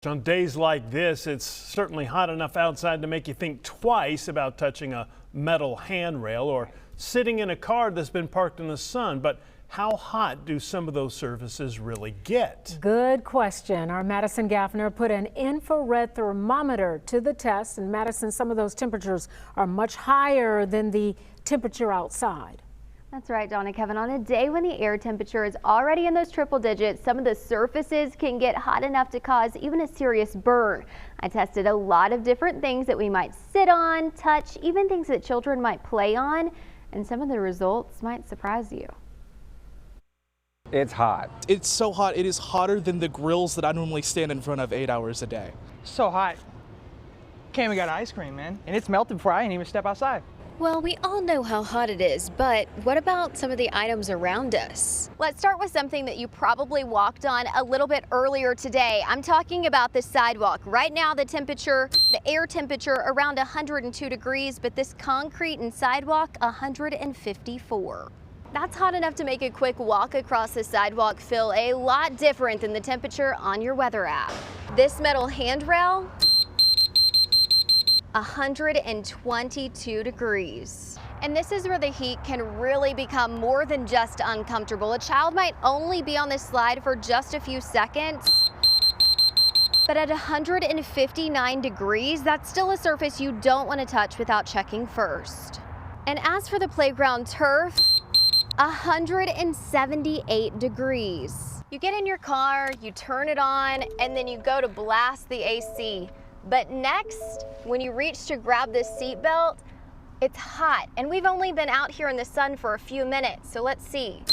On days like this, it's certainly hot enough outside to make you think twice about touching a metal handrail or sitting in a car that's been parked in the sun. But how hot do some of those surfaces really get? Good question. Our Madison Gaffner put an infrared thermometer to the test. And Madison, some of those temperatures are much higher than the temperature outside. That's right, Dawn and Kevin. On a day when the air temperature is already in those triple digits, some of the surfaces can get hot enough to cause even a serious burn. I tested a lot of different things that we might sit on, touch, even things that children might play on, and some of the results might surprise you. It's hot. It's so hot, it is hotter than the grills that I normally stand in front of 8 hours a day. So hot. Came and got ice cream, man, and it's melted before I didn't even step outside. Well, we all know how hot it is, but what about some of the items around us? Let's start with something that you probably walked on a little bit earlier today. I'm talking about the sidewalk. Right now, the air temperature around 102 degrees, but this concrete and sidewalk 154. That's hot enough to make a quick walk across the sidewalk feel a lot different than the temperature on your weather app. This metal handrail, 122 degrees. And this is where the heat can really become more than just uncomfortable. A child might only be on this slide for just a few seconds, but at 159 degrees, that's still a surface you don't want to touch without checking first. And as for the playground turf, 178 degrees. You get in your car, you turn it on, and then you go to blast the AC. But next, when you reach to grab this seat belt, it's hot. And we've only been out here in the sun for a few minutes, so let's see.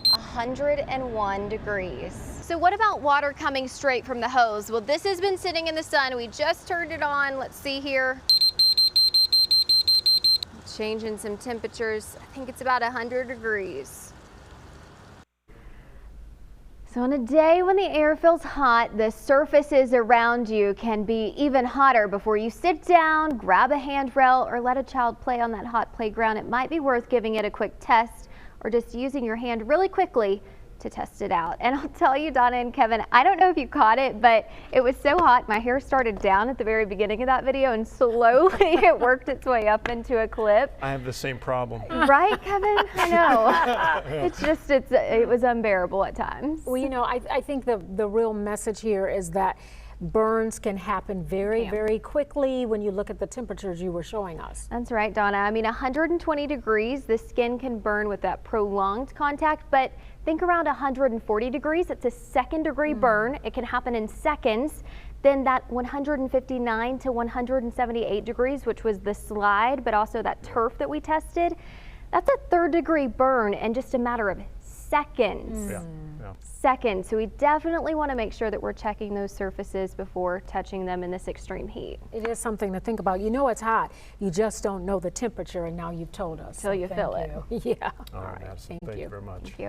101 degrees. So what about water coming straight from the hose? Well, this has been sitting in the sun. We just turned it on. Let's see here. Changing some temperatures. I think it's about 100 degrees. So on a day when the air feels hot, the surfaces around you can be even hotter. Before you sit down, grab a handrail, or let a child play on that hot playground, it might be worth giving it a quick test or just using your hand really quickly to test it out. And I'll tell you, Donna and Kevin, I don't know if you caught it, but it was so hot, my hair started down at the very beginning of that video, and slowly it worked its way up into a clip. I have the same problem. Right, Kevin? I know. It was unbearable at times. Well, you know, I think the real message here is that burns can happen very quickly when you look at the temperatures you were showing us. That's right, Donna. I mean, 120 degrees, the skin can burn with that prolonged contact, but think around 140 degrees, it's a second-degree burn. It can happen in seconds. Then that 159 to 178 degrees, which was the slide, but also that turf that we tested, that's a third-degree burn in just a matter of seconds. Seconds. So we definitely want to make sure that we're checking those surfaces before touching them in this extreme heat. It is something to think about. You know it's hot. You just don't know the temperature, and now you've told us. Until you feel it. Yeah. All right, Madison, thank you very much. Thank you.